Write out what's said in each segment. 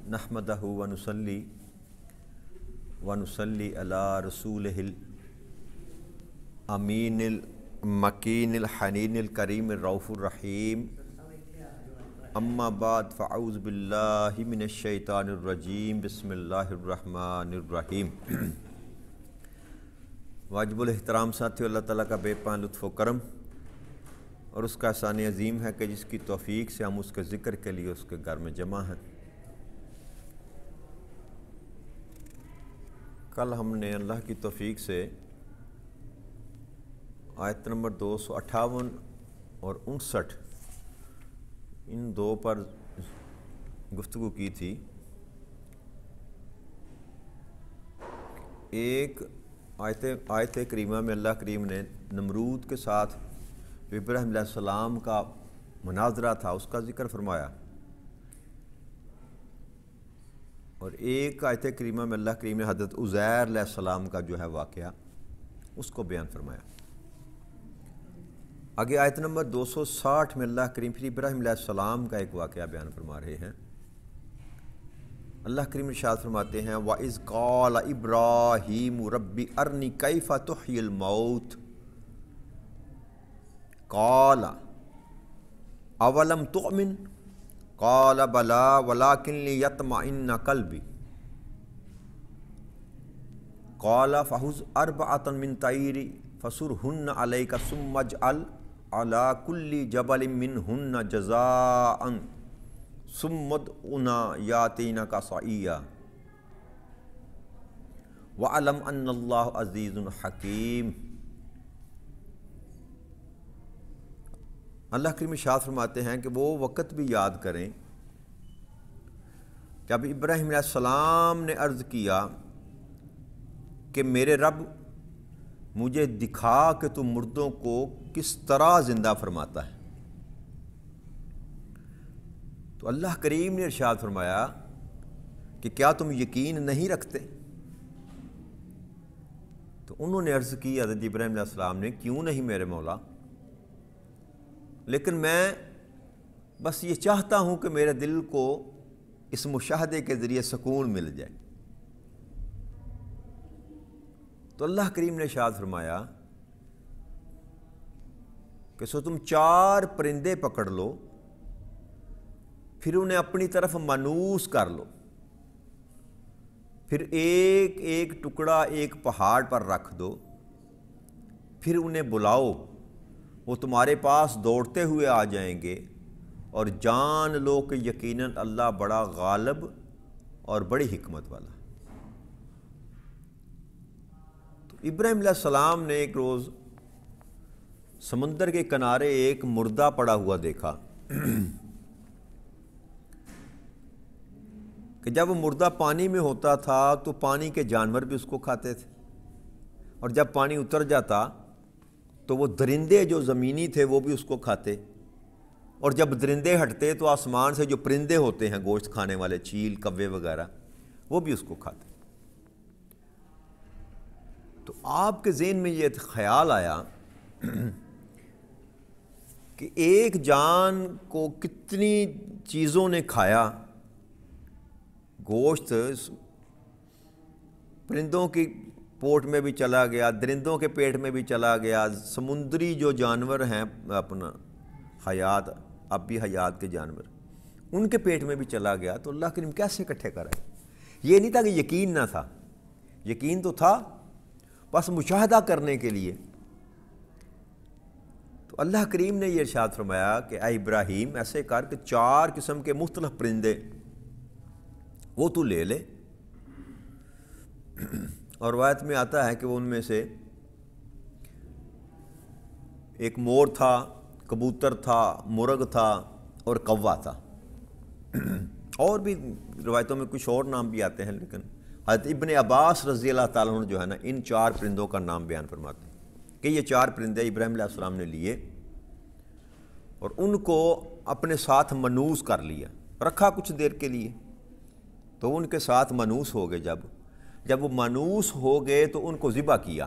نحمدہ ونصلی علی رسولہ الامین المکین الحنین الکریم الرؤوف الرحیم، اما بعد فاعوذ باللہ من الشیطان الرجیم، بسم اللہ الرحمن الرحیم۔ واجب الاحترام ساتھیو، اللہ تعالیٰ کا بے پناہ لطف و کرم اور اس کا احسان عظیم ہے کہ جس کی توفیق سے ہم اس کے ذکر کے لیے اس کے گھر میں جمع ہیں۔ کل ہم نے اللہ کی توفیق سے آیت نمبر 258 اور 59 ان دو پر گفتگو کی تھی۔ ایک آیت کریمہ میں اللہ کریم نے نمرود کے ساتھ ابراہیم علیہ السلام کا مناظرہ تھا، اس کا ذکر فرمایا، اور ایک آیت کریمہ میں اللہ کریم نے حضرت عزیر علیہ السلام کا جو ہے واقعہ اس کو بیان فرمایا۔ آگے آیت نمبر 260 میں اللہ کریم پھر ابراہیم علیہ السلام کا ایک واقعہ بیان فرما رہے ہیں۔ اللہ کریم ارشاد فرماتے ہیں وَإِذْ قَالَ إِبْرَاهِيمُ رَبِّ أَرْنِي كَيْفَ تُحْيِي الْمَوْتَ قَالَ أَوَلَمْ تُؤْمِنْ قَالَ بَلَىٰ وَلَٰكِنْ لِيَطْمَئِنَّ قَلْبِي قَالَ فَخُذْ أَرْبَعَةً مِّن طَيْرٍ فَصُرْهُنَّ عَلَيْكَ ثُمَّ اجْعَلْ عَلَىٰ كُلِّ جَبَلٍ مِّنْهُنَّ جَزَاءً ثُمَّ ادْعُهُنَّ يَأْتِينَكَ سَعِيًّا وَاعْلَمْ أَنَّ اللَّهَ عَزِيزٌ حَكِيمٌ۔ اللہ کریم ارشاد فرماتے ہیں کہ وہ وقت بھی یاد کریں جب ابراہیم علیہ السلام نے عرض کیا کہ میرے رب مجھے دکھا کہ تو مردوں کو کس طرح زندہ فرماتا ہے۔ تو اللہ کریم نے ارشاد فرمایا کہ کیا تم یقین نہیں رکھتے؟ تو انہوں نے عرض کی حضرت ابراہیم علیہ السلام نے، کیوں نہیں میرے مولا، لیکن میں بس یہ چاہتا ہوں کہ میرے دل کو اس مشاہدے کے ذریعے سکون مل جائے۔ تو اللہ کریم نے ارشاد فرمایا کہ سو تم 4 پرندے پکڑ لو، پھر انہیں اپنی طرف مانوس کر لو، پھر ایک ایک ٹکڑا ایک پہاڑ پر رکھ دو، پھر انہیں بلاؤ، وہ تمہارے پاس دوڑتے ہوئے آ جائیں گے، اور جان لو کہ یقیناً اللہ بڑا غالب اور بڑی حکمت والا۔ تو ابراہیم علیہ السلام نے ایک روز سمندر کے کنارے ایک مردہ پڑا ہوا دیکھا کہ جب وہ مردہ پانی میں ہوتا تھا تو پانی کے جانور بھی اس کو کھاتے تھے، اور جب پانی اتر جاتا تو وہ درندے جو زمینی تھے وہ بھی اس کو کھاتے، اور جب درندے ہٹتے تو آسمان سے جو پرندے ہوتے ہیں گوشت کھانے والے، چیل، کوے وغیرہ، وہ بھی اس کو کھاتے۔ تو آپ کے ذہن میں یہ خیال آیا کہ ایک جان کو کتنی چیزوں نے کھایا، گوشت پرندوں کی پوٹ میں بھی چلا گیا، درندوں کے پیٹ میں بھی چلا گیا، سمندری جو جانور ہیں اپنا حیات، اب بھی حیات کے جانور، ان کے پیٹ میں بھی چلا گیا۔ تو اللہ کریم کیسے اکٹھے کرے؟ یہ نہیں تھا کہ یقین نہ تھا، یقین تو تھا، بس مشاہدہ کرنے کے لیے۔ تو اللہ کریم نے یہ ارشاد فرمایا کہ اے ابراہیم ایسے کر کہ 4 قسم کے مختلف پرندے وہ تو لے لے، اور روایت میں آتا ہے کہ وہ ان میں سے ایک مور تھا، کبوتر تھا، مرغ تھا اور کوا تھا، اور بھی روایتوں میں کچھ اور نام بھی آتے ہیں، لیکن حضرت ابن عباس رضی اللہ تعالیٰ عنہ جو ہے نا ان 4 پرندوں کا نام بیان فرماتے ہیں کہ یہ 4 پرندے ابراہیم علیہ السلام نے لیے اور ان کو اپنے ساتھ منوس کر لیا، رکھا کچھ دیر کے لیے، تو ان کے ساتھ منوس ہو گئے۔ جب وہ مانوس ہو گئے تو ان کو ذبح کیا،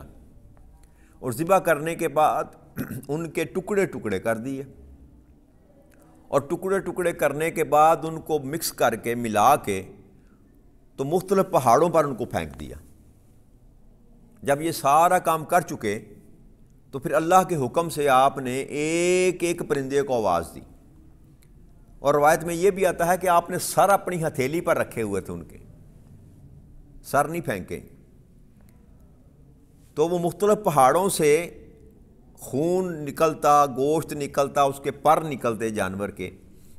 اور ذبح کرنے کے بعد ان کے ٹکڑے ٹکڑے کر دیے، اور ٹکڑے ٹکڑے کرنے کے بعد ان کو مکس کر کے ملا کے تو مختلف پہاڑوں پر ان کو پھینک دیا۔ جب یہ سارا کام کر چکے تو پھر اللہ کے حکم سے آپ نے ایک ایک پرندے کو آواز دی، اور روایت میں یہ بھی آتا ہے کہ آپ نے سر اپنی ہتھیلی پر رکھے ہوئے تھے، ان کے سر نہیں پھینکے، تو وہ مختلف پہاڑوں سے خون نکلتا، گوشت نکلتا، اس کے پر نکلتے جانور کے،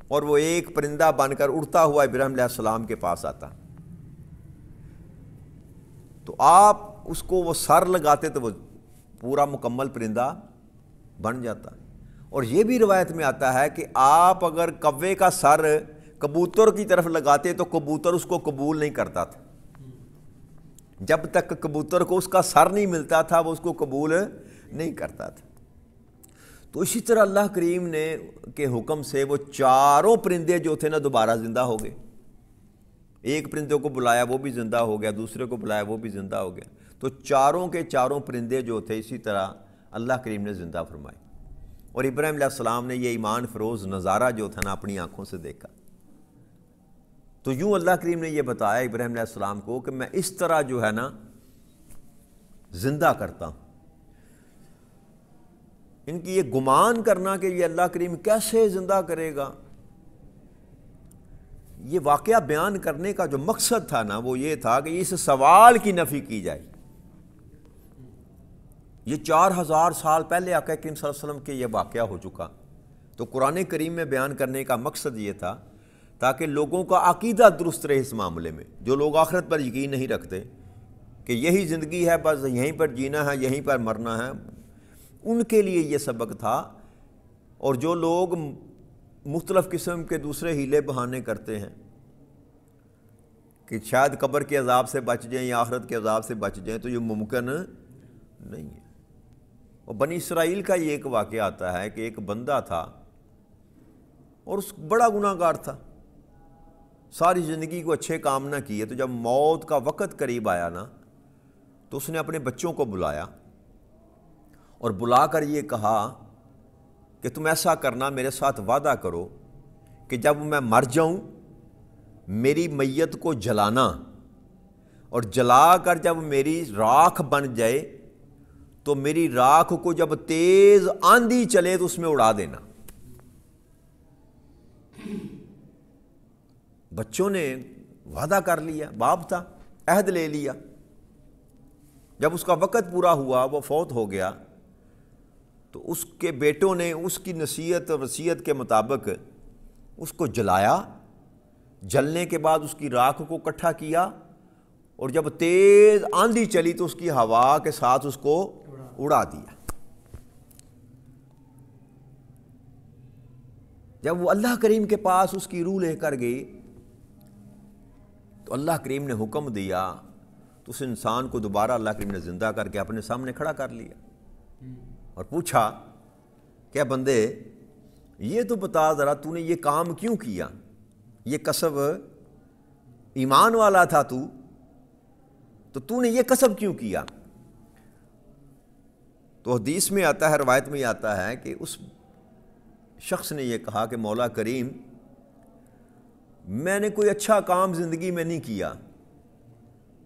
اور وہ ایک پرندہ بن کر اڑتا ہوا ابراہیم علیہ السلام کے پاس آتا، تو آپ اس کو وہ سر لگاتے تو وہ پورا مکمل پرندہ بن جاتا۔ اور یہ بھی روایت میں آتا ہے کہ آپ اگر کوے کا سر کبوتر کی طرف لگاتے تو کبوتر اس کو قبول نہیں کرتا تھا، جب تک کبوتر کو اس کا سر نہیں ملتا تھا وہ اس کو قبول نہیں کرتا تھا۔ تو اسی طرح اللہ کریم نے کے حکم سے وہ چاروں پرندے جو تھے نا دوبارہ زندہ ہو گئے، ایک پرندے کو بلایا وہ بھی زندہ ہو گیا، دوسرے کو بلایا وہ بھی زندہ ہو گیا، تو چاروں کے چاروں پرندے جو تھے اسی طرح اللہ کریم نے زندہ فرمائے، اور ابراہیم علیہ السلام نے یہ ایمان فروز نظارہ جو تھا نا اپنی آنکھوں سے دیکھا۔ تو یوں اللہ کریم نے یہ بتایا ابراہیم علیہ السلام کو کہ میں اس طرح جو ہے نا زندہ کرتا ہوں۔ ان کی یہ گمان کرنا کہ یہ اللہ کریم کیسے زندہ کرے گا، یہ واقعہ بیان کرنے کا جو مقصد تھا نا وہ یہ تھا کہ اس سوال کی نفی کی جائے۔ یہ 4000 سال پہلے آقا کریم صلی اللہ علیہ وسلم کے یہ واقعہ ہو چکا، تو قرآن کریم میں بیان کرنے کا مقصد یہ تھا تاکہ لوگوں کا عقیدہ درست رہے اس معاملے میں۔ جو لوگ آخرت پر یقین نہیں رکھتے کہ یہی زندگی ہے، بس یہیں پر جینا ہے، یہیں پر مرنا ہے، ان کے لیے یہ سبق تھا۔ اور جو لوگ مختلف قسم کے دوسرے ہیلے بہانے کرتے ہیں کہ شاید قبر کے عذاب سے بچ جائیں یا آخرت کے عذاب سے بچ جائیں، تو یہ ممکن نہیں ہے۔ اور بنی اسرائیل کا یہ ایک واقعہ آتا ہے کہ ایک بندہ تھا اور اس بڑا گناہ گار تھا، ساری زندگی کو اچھے کام نہ کیے، تو جب موت کا وقت قریب آیا نا تو اس نے اپنے بچوں کو بلایا اور بلا کر یہ کہا کہ تم ایسا کرنا، میرے ساتھ وعدہ کرو کہ جب میں مر جاؤں میری میت کو جلانا، اور جلا کر جب میری راکھ بن جائے تو میری راکھ کو جب تیز آندھی چلے تو اس میں اڑا دینا۔ بچوں نے وعدہ کر لیا، باپ تھا، عہد لے لیا۔ جب اس کا وقت پورا ہوا، وہ فوت ہو گیا، تو اس کے بیٹوں نے اس کی نصیحت اور وصیت کے مطابق اس کو جلایا، جلنے کے بعد اس کی راکھ کو اکٹھا کیا، اور جب تیز آندھی چلی تو اس کی ہوا کے ساتھ اس کو اڑا دیا۔ جب وہ اللہ کریم کے پاس اس کی روح لے کر گئی تو اللہ کریم نے حکم دیا تو اس انسان کو دوبارہ اللہ کریم نے زندہ کر کے اپنے سامنے کھڑا کر لیا اور پوچھا کہ بندے یہ تو بتا ذرا تو نے یہ کام کیوں کیا، یہ کسب ایمان والا تھا تو نے یہ کسب کیوں کیا؟ تو حدیث میں آتا ہے، روایت میں آتا ہے کہ اس شخص نے یہ کہا کہ مولا کریم میں نے کوئی اچھا کام زندگی میں نہیں کیا،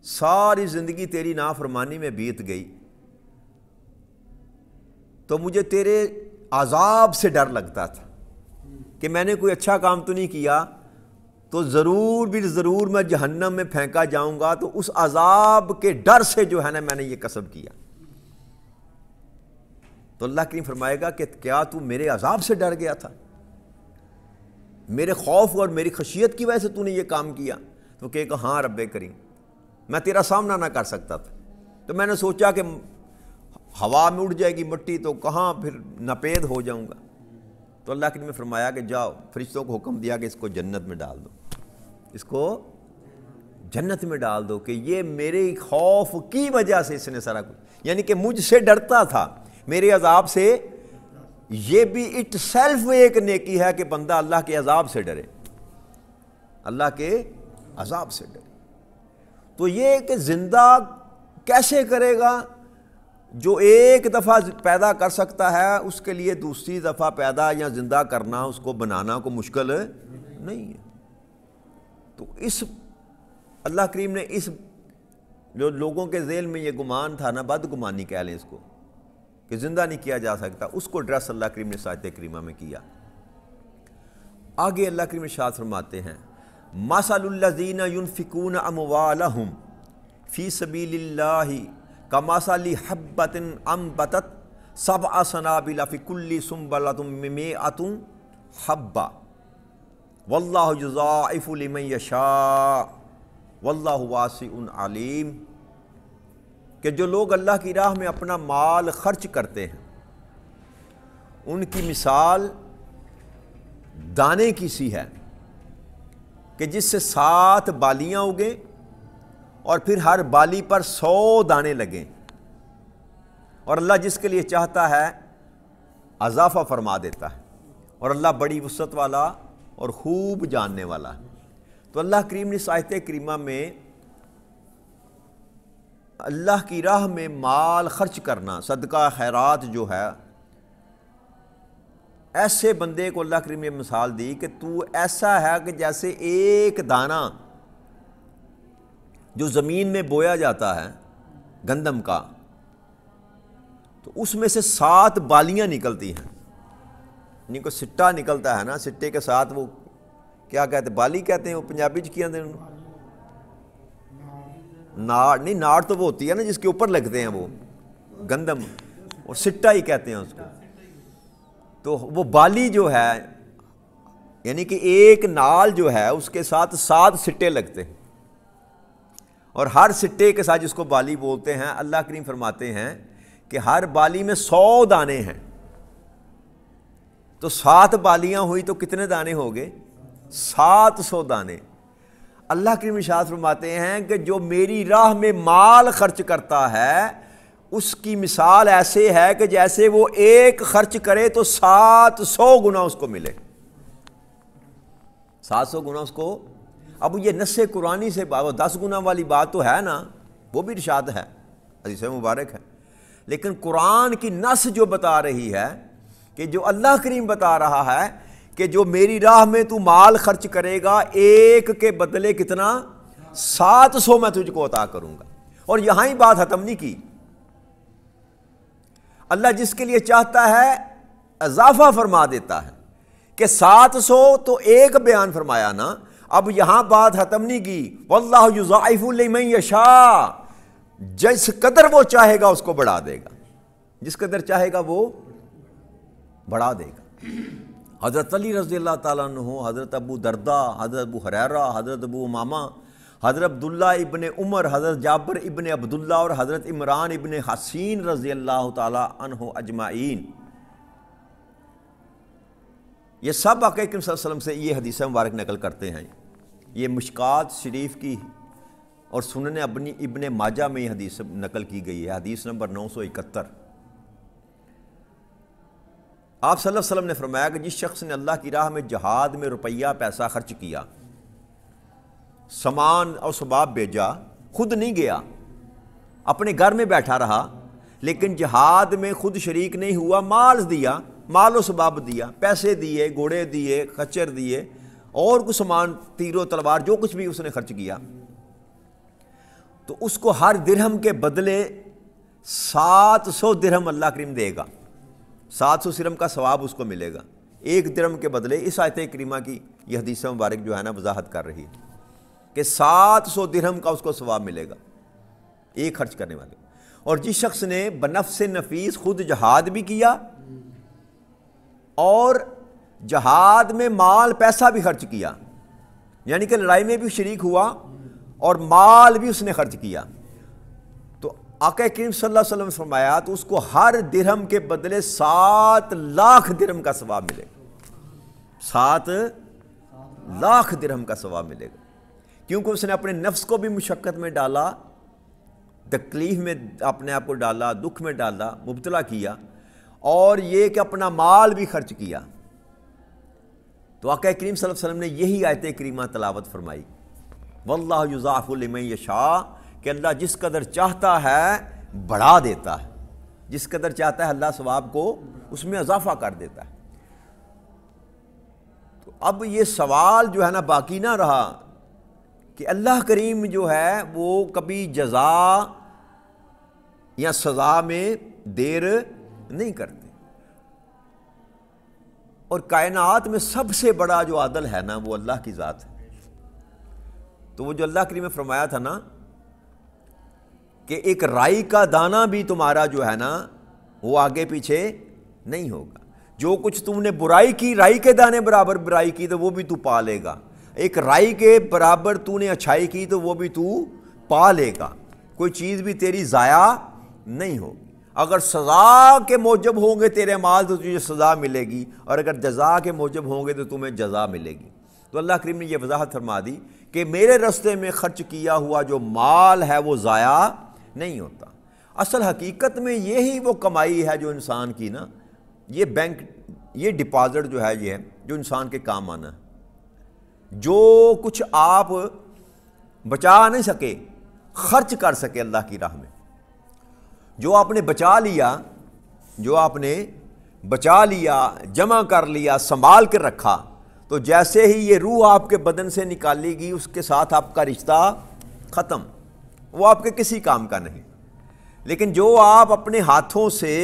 ساری زندگی تیری نافرمانی میں بیت گئی، تو مجھے تیرے عذاب سے ڈر لگتا تھا کہ میں نے کوئی اچھا کام تو نہیں کیا تو ضرور بھی ضرور میں جہنم میں پھینکا جاؤں گا، تو اس عذاب کے ڈر سے جو ہے نا میں نے یہ کسب کیا۔ تو اللہ کریم فرمائے گا کہ کیا تو میرے عذاب سے ڈر گیا تھا، میرے خوف اور میری خشیت کی وجہ سے تو نے یہ کام کیا؟ تو کہے کہ ہاں رب کریم، میں تیرا سامنا نہ کر سکتا تھا، تو میں نے سوچا کہ ہوا میں اڑ جائے گی مٹی تو کہاں پھر ناپید ہو جاؤں گا۔ تو اللہ کریم نے فرمایا کہ جاؤ، فرشتوں کو حکم دیا کہ اس کو جنت میں ڈال دو، اس کو جنت میں ڈال دو، کہ یہ میرے خوف کی وجہ سے اس نے سارا کچھ، یعنی کہ مجھ سے ڈرتا تھا، میرے عذاب سے۔ یہ بھی اٹ سیلف ایک نیکی ہے کہ بندہ اللہ کے عذاب سے ڈرے، اللہ کے عذاب سے ڈرے۔ تو یہ کہ زندہ کیسے کرے گا، جو ایک دفعہ پیدا کر سکتا ہے اس کے لیے دوسری دفعہ پیدا یا زندہ کرنا، اس کو بنانا کو مشکل نہیں ہے۔ تو اس اللہ کریم نے اس جو لوگوں کے ذہن میں یہ گمان تھا نا، بدگمانی کہہ لیں اس کو، کہ زندہ نہیں کیا جا سکتا، اس کو ڈریس اللہ کریم نے آیت کریمہ میں کیا۔ آگے اللہ کریم ارشاد فرماتے ہیں مَثَلُ الَّذِينَ يُنْفِقُونَ أَمْوَالَهُمْ فِي سَبِيلِ اللَّهِ كَمَثَلِ حَبَّةٍ أَنبَتَتْ سَبْعَ سَنَابِلَ فِي كُلِّ سُنبُلَةٍ مِّائَةُ حَبَّةٍ وَاللَّهُ يُضَاعِفُ لِمَن يَشَاءُ وَاللَّهُ وَاسِعٌ عَلِيمٌ، کہ جو لوگ اللہ کی راہ میں اپنا مال خرچ کرتے ہیں ان کی مثال دانے کی سی ہے کہ جس سے 7 بالیاں اگیں اور پھر ہر بالی پر 100 دانے لگیں، اور اللہ جس کے لیے چاہتا ہے اضافہ فرما دیتا ہے، اور اللہ بڑی وسعت والا اور خوب جاننے والا ہے۔ تو اللہ کریم نے اس آیت کریمہ میں اللہ کی راہ میں مال خرچ کرنا، صدقہ خیرات جو ہے، ایسے بندے کو اللہ کریم نے مثال دی کہ تو ایسا ہے کہ جیسے ایک دانہ جو زمین میں بویا جاتا ہے گندم کا، تو اس میں سے 7 بالیاں نکلتی ہیں، یعنی کوئی سٹا نکلتا ہے نا، سٹے کے ساتھ وہ کیا کہتے ہیں، بالی کہتے ہیں، وہ پنجابی چ کیا ہیں، ناڑ نہیں، ناڑ تو وہ ہوتی ہے نا جس کے اوپر لگتے ہیں وہ گندم، اور سٹا ہی کہتے ہیں اس کو۔ تو وہ بالی جو ہے یعنی کہ ایک نال جو ہے اس کے ساتھ 7 سٹے لگتے ہیں، اور ہر سٹے کے ساتھ جس کو بالی بولتے ہیں، اللہ کریم فرماتے ہیں کہ ہر بالی میں 100 دانے ہیں، تو 7 بالیاں ہوئی تو کتنے دانے ہو گئے؟ 700 دانے۔ اللہ کریم ارشاد فرماتے ہیں کہ جو میری راہ میں مال خرچ کرتا ہے اس کی مثال ایسے ہے کہ جیسے وہ ایک خرچ کرے تو 700 گنا اس کو ملے، 700 گنا اس کو۔ اب یہ نص قرآنی سے 10 گنا والی بات تو ہے نا، وہ بھی ارشاد ہے، حدیث مبارک ہے، لیکن قرآن کی نص جو بتا رہی ہے کہ جو اللہ کریم بتا رہا ہے کہ جو میری راہ میں تو مال خرچ کرے گا ایک کے بدلے کتنا؟ 700 میں تجھ کو عطا کروں گا۔ اور یہاں ہی بات ختم نہیں کی، اللہ جس کے لیے چاہتا ہے اضافہ فرما دیتا ہے، کہ 700 تو ایک بیان فرمایا نا، اب یہاں بات ختم نہیں کی، واللہ یضاعف لمن یشاء، جس قدر وہ چاہے گا اس کو بڑھا دے گا، جس قدر چاہے گا وہ بڑھا دے گا۔ حضرت علی رضی اللہ تعالیٰ عنہ، حضرت ابو دردہ، حضرت ابو ہریرہ، حضرت ابو امامہ، حضرت عبداللہ ابن عمر، حضرت جابر ابن عبداللہ اور حضرت عمران ابن حسین رضی اللہ تعالیٰ عنہ اجمعین، یہ سب آقا کریم صلی اللہ علیہ وسلم سے یہ حدیث مبارک نقل کرتے ہیں۔ یہ مشکات شریف کی اور سنن ابن ماجہ میں یہ حدیث نقل کی گئی ہے، حدیث نمبر 971۔ آپ صلی اللہ علیہ وسلم نے فرمایا کہ جس شخص نے اللہ کی راہ میں جہاد میں روپیہ پیسہ خرچ کیا، سامان اور اسباب بھیجا، خود نہیں گیا، اپنے گھر میں بیٹھا رہا، لیکن جہاد میں خود شریک نہیں ہوا، مال دیا، مال و اسباب دیا، پیسے دیے، گھوڑے دیے، خچر دیے، اور کچھ سامان، تیر و تلوار، جو کچھ بھی اس نے خرچ کیا، تو اس کو ہر درہم کے بدلے 700 درہم اللہ کریم دے گا، 700 درہم کا ثواب اس کو ملے گا، ایک درہم کے بدلے۔ اس آیت کریمہ کی یہ حدیث مبارک جو ہے نا وضاحت کر رہی ہے کہ 700 درہم کا اس کو ثواب ملے گا ایک خرچ کرنے والے۔ اور جس شخص نے بنفس نفیس خود جہاد بھی کیا اور جہاد میں مال پیسہ بھی خرچ کیا، یعنی کہ لڑائی میں بھی شریک ہوا اور مال بھی اس نے خرچ کیا، تو آقا کریم صلی اللہ علیہ وسلم نے فرمایا تو اس کو ہر درہم کے بدلے 7 لاکھ درہم کا ثواب ملے گا، 7 لاکھ درہم کا ثواب ملے گا، کیونکہ اس نے اپنے نفس کو بھی مشقت میں ڈالا، تکلیف میں اپنے آپ کو ڈالا، دکھ میں ڈالا، مبتلا کیا، اور یہ کہ اپنا مال بھی خرچ کیا۔ تو آقا کریم صلی اللہ علیہ وسلم نے یہی آیت کریمہ تلاوت فرمائی، واللہ یضاعف لمن یشاء، کہ اللہ جس قدر چاہتا ہے بڑھا دیتا ہے، جس قدر چاہتا ہے اللہ ثواب کو اس میں اضافہ کر دیتا ہے۔ تو اب یہ سوال جو ہے نا باقی نہ رہا کہ اللہ کریم جو ہے وہ کبھی جزا یا سزا میں دیر نہیں کرتے، اور کائنات میں سب سے بڑا جو عادل ہے نا وہ اللہ کی ذات ہے۔ تو وہ جو اللہ کریم نے فرمایا تھا نا کہ ایک رائی کا دانہ بھی تمہارا جو ہے نا وہ آگے پیچھے نہیں ہوگا، جو کچھ تم نے برائی کی رائی کے دانے برابر برائی کی تو وہ بھی تو پا لے گا، ایک رائی کے برابر تو نے اچھائی کی تو وہ بھی تو پا لے گا، کوئی چیز بھی تیری ضائع نہیں ہوگی۔ اگر سزا کے موجب ہوں گے تیرے اعمال تو تجھے سزا ملے گی، اور اگر جزا کے موجب ہوں گے تو تمہیں جزا ملے گی۔ تو اللہ کریم نے یہ وضاحت فرما دی کہ میرے راستے میں خرچ کیا ہوا جو مال ہے وہ ضائع نہیں ہوتا۔ اصل حقیقت میں یہی وہ کمائی ہے جو انسان کی نا، یہ بینک، یہ ڈپازٹ جو ہے، یہ ہے جو انسان کے کام آنا ہے۔ جو کچھ آپ بچا نہیں سکے خرچ کر سکے اللہ کی راہ میں، جو آپ نے بچا لیا، جو آپ نے بچا لیا، جمع کر لیا، سنبھال کے رکھا، تو جیسے ہی یہ روح آپ کے بدن سے نکالی گئی اس کے ساتھ آپ کا رشتہ ختم، وہ آپ کے کسی کام کا نہیں۔ لیکن جو آپ اپنے ہاتھوں سے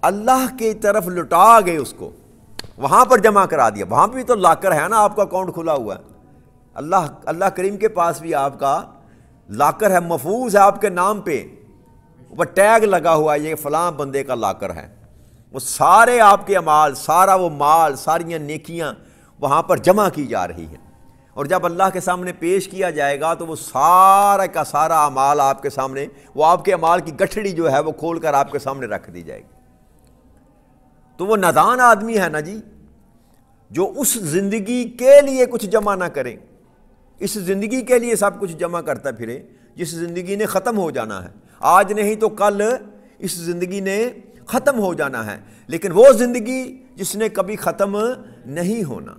اللہ کی طرف لٹا گئے، اس کو وہاں پر جمع کرا دیا، وہاں بھی تو لاکر ہے نا، آپ کا اکاؤنٹ کھلا ہوا ہے، اللہ کریم کے پاس بھی آپ کا لاکر ہے، محفوظ ہے آپ کے نام پہ، اوپر ٹیگ لگا ہوا ہے یہ فلاں بندے کا لاکر ہے، وہ سارے آپ کے اعمال، سارا وہ مال، ساریاں نیکیاں وہاں پر جمع کی جا رہی ہیں، اور جب اللہ کے سامنے پیش کیا جائے گا تو وہ سارا کا سارا اعمال آپ کے سامنے، وہ آپ کے اعمال کی گٹھڑی جو ہے وہ کھول کر آپ کے سامنے رکھ دی جائے گی۔ تو وہ نادان آدمی ہے نا جی، جو اس زندگی کے لیے کچھ جمع نہ کرے، اس زندگی کے لیے سب کچھ جمع کرتا پھرے، جس زندگی نے ختم ہو جانا ہے، آج نہیں تو کل اس زندگی نے ختم ہو جانا ہے، لیکن وہ زندگی جس نے کبھی ختم نہیں ہونا۔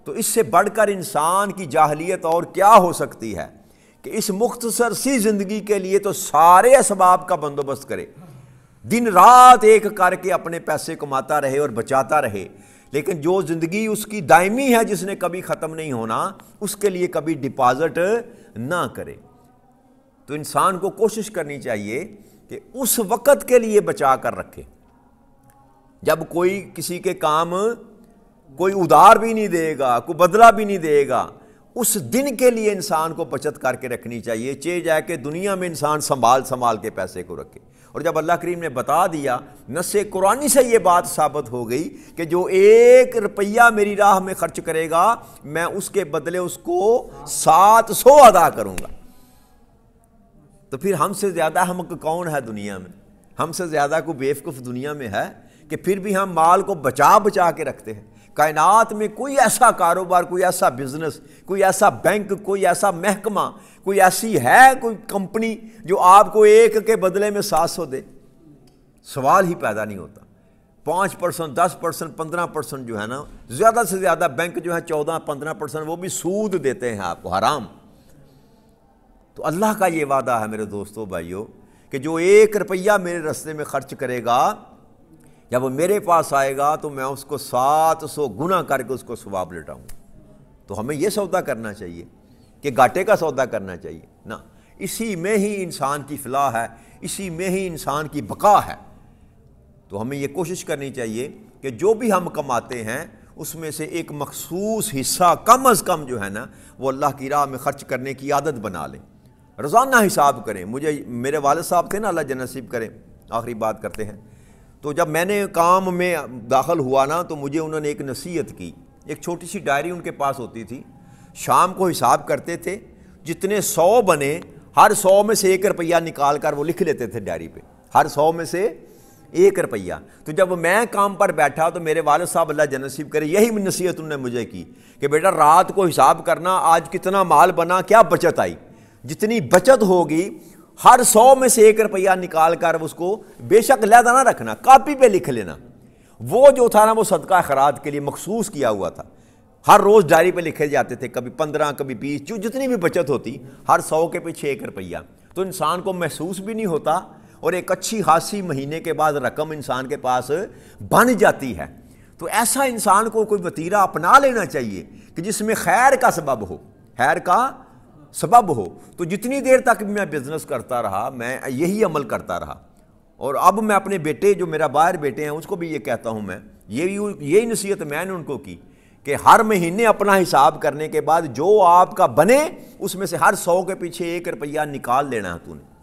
تو اس سے بڑھ کر انسان کی جاہلیت اور کیا ہو سکتی ہے کہ اس مختصر سی زندگی کے لیے تو سارے اسباب کا بندوبست کرے، دن رات ایک کر کے اپنے پیسے کماتا رہے اور بچاتا رہے، لیکن جو زندگی اس کی دائمی ہے جس نے کبھی ختم نہیں ہونا، اس کے لیے کبھی ڈپازٹ نہ کرے۔ تو انسان کو کوشش کرنی چاہیے کہ اس وقت کے لیے بچا کر رکھے، جب کوئی کسی کے کام کوئی ادھار بھی نہیں دے گا، کوئی بدلہ بھی نہیں دے گا، اس دن کے لیے انسان کو بچت کر کے رکھنی چاہیے، چاہے جائے کہ دنیا میں انسان سنبھال کے پیسے کو رکھے۔ اور جب اللہ کریم نے بتا دیا، نص قرآنی سے یہ بات ثابت ہو گئی کہ جو 1 روپیہ میری راہ میں خرچ کرے گا میں اس کے بدلے اس کو 700 ادا کروں گا، تو پھر ہم سے زیادہ احمق کون ہے دنیا میں؟ ہم سے زیادہ کوئی بیوقوف دنیا میں ہے کہ پھر بھی ہم مال کو بچا کے رکھتے ہیں؟ کائنات میں کوئی ایسا کاروبار، کوئی ایسا بزنس، کوئی ایسا بینک، کوئی ایسا محکمہ، کوئی ایسی ہے کوئی کمپنی جو آپ کو 1 کے بدلے میں 700 دے؟ سوال ہی پیدا نہیں ہوتا۔ 5%، 10%، 15% جو ہے نا، زیادہ سے زیادہ بینک جو ہے 14-15%، وہ بھی سود دیتے ہیں آپ کو، حرام۔ تو اللہ کا یہ وعدہ ہے میرے دوستو بھائیو کہ جو 1 روپیہ میرے راستے میں خرچ کرے گا، جب وہ میرے پاس آئے گا تو میں اس کو 700 گنا کر کے اس کو ثواب لٹاؤں۔ تو ہمیں یہ سودا کرنا چاہیے کہ گھاٹے کا سودا کرنا چاہیے نا، اسی میں ہی انسان کی فلاح ہے، اسی میں ہی انسان کی بقا ہے۔ تو ہمیں یہ کوشش کرنی چاہیے کہ جو بھی ہم کماتے ہیں اس میں سے ایک مخصوص حصہ کم از کم جو ہے نا وہ اللہ کی راہ میں خرچ کرنے کی عادت بنا لیں، روزانہ حساب کریں۔ مجھے میرے والد صاحب تھے نا، اللہ جنت نصیب کرے، آخری بات کرتے ہیں، تو جب میں نے کام میں داخل ہوا نا تو مجھے انہوں نے ایک نصیحت کی، ایک چھوٹی سی ڈائری ان کے پاس ہوتی تھی، شام کو حساب کرتے تھے، جتنے 100 بنے ہر 100 میں سے 1 روپیہ نکال کر وہ لکھ لیتے تھے ڈائری پہ، ہر 100 میں سے 1 روپیہ۔ تو جب میں کام پر بیٹھا تو میرے والد صاحب اللہ جنت نصیب کرے یہی نصیحت انہوں نے مجھے کی کہ بیٹا رات کو حساب کرنا، آج کتنا مال بنا، کیا بچت آئی، جتنی بچت ہوگی ہر 100 میں سے 1 روپیہ نکال کر اس کو بے شک علیحدہ نہ رکھنا، کاپی پہ لکھ لینا۔ وہ جو تھا نا وہ صدقہ خیرات کے لیے مخصوص کیا ہوا تھا، ہر روز ڈائری پہ لکھے جاتے تھے، کبھی 15، کبھی 20، جو جتنی بھی بچت ہوتی، ہر 100 کے پیچھے 1 روپیہ۔ تو انسان کو محسوس بھی نہیں ہوتا اور ایک اچھی خاصی مہینے کے بعد رقم انسان کے پاس بن جاتی ہے، تو ایسا انسان کو کوئی وتیرہ اپنا لینا چاہیے کہ جس میں خیر کا سبب ہو، خیر کا سبب ہو۔ تو جتنی دیر تک میں بزنس کرتا رہا میں یہی عمل کرتا رہا، اور اب میں اپنے بیٹے جو میرا باہر بیٹے ہیں اس کو بھی یہ کہتا ہوں، میں یہی نصیحت میں نے ان کو کی کہ ہر مہینے اپنا حساب کرنے کے بعد جو آپ کا بنے اس میں سے ہر 100 کے پیچھے 1 روپیہ نکال لینا ہے، تو نے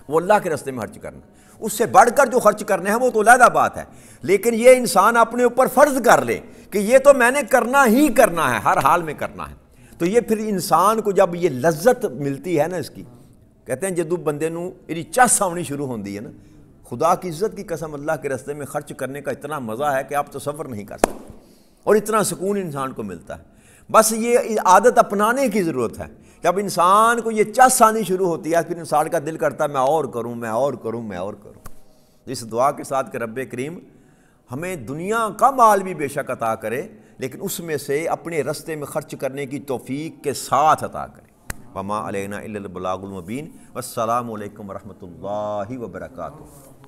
وہ اللہ کے راستے میں خرچ کرنا، اس سے بڑھ کر جو خرچ کرنے ہیں وہ تو علیحدہ بات ہے، لیکن یہ انسان اپنے اوپر فرض کر لے کہ یہ تو میں نے کرنا ہی کرنا ہے، ہر حال میں کرنا ہے، تو یہ پھر انسان کو جب یہ لذت ملتی ہے نا اس کی، کہتے ہیں جدو بندے نو یہ چس آنی شروع ہوتی ہے نا، خدا کی عزت کی قسم اللہ کے راستے میں خرچ کرنے کا اتنا مزہ ہے کہ آپ تصور نہیں کر سکتے، اور اتنا سکون انسان کو ملتا ہے۔ بس یہ عادت اپنانے کی ضرورت ہے، جب انسان کو یہ چس آنی شروع ہوتی ہے پھر انسان کا دل کرتا ہے میں اور کروں، میں اور کروں، میں اور کروں۔ اس دعا کے ساتھ کہ رب کریم ہمیں دنیا کا مال بھی بے شک عطا کرے، لیکن اس میں سے اپنے راستے میں خرچ کرنے کی توفیق کے ساتھ عطا کرے۔ وما علینا الا البلاغ المبین، والسلام علیکم ورحمۃ اللہ وبرکاتہ۔